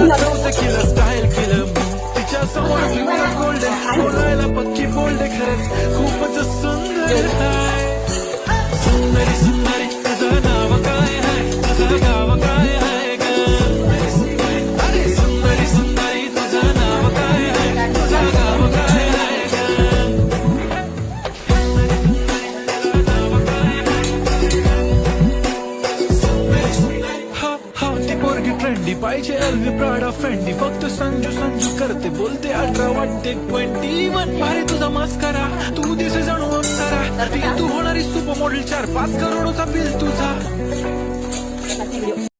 नव्हतं केलं स्टाईल केलं तिच्या समोर गोल्डन बोलायला पक्की बोलते खरंच खूपच सुंदर आहे सुंदरी सुंदरी तुझं नाव काय आहे तुझं गाव काय आहे ग अरे सुंदरी सुंदरी तुझं नाव काय आहे तुझं गाव काय आहे ती पोरगी ट्रेंडी पाहिजे एलवी प्राडा फेंडी फक्त संजू संजू करते बोलते 18 वाटते 21 भारी तुझा मस्करा तू दिसे जाणू अप्सरा तू होणारी सुपर मॉडेल 4-5 करोडचा बिल तुझा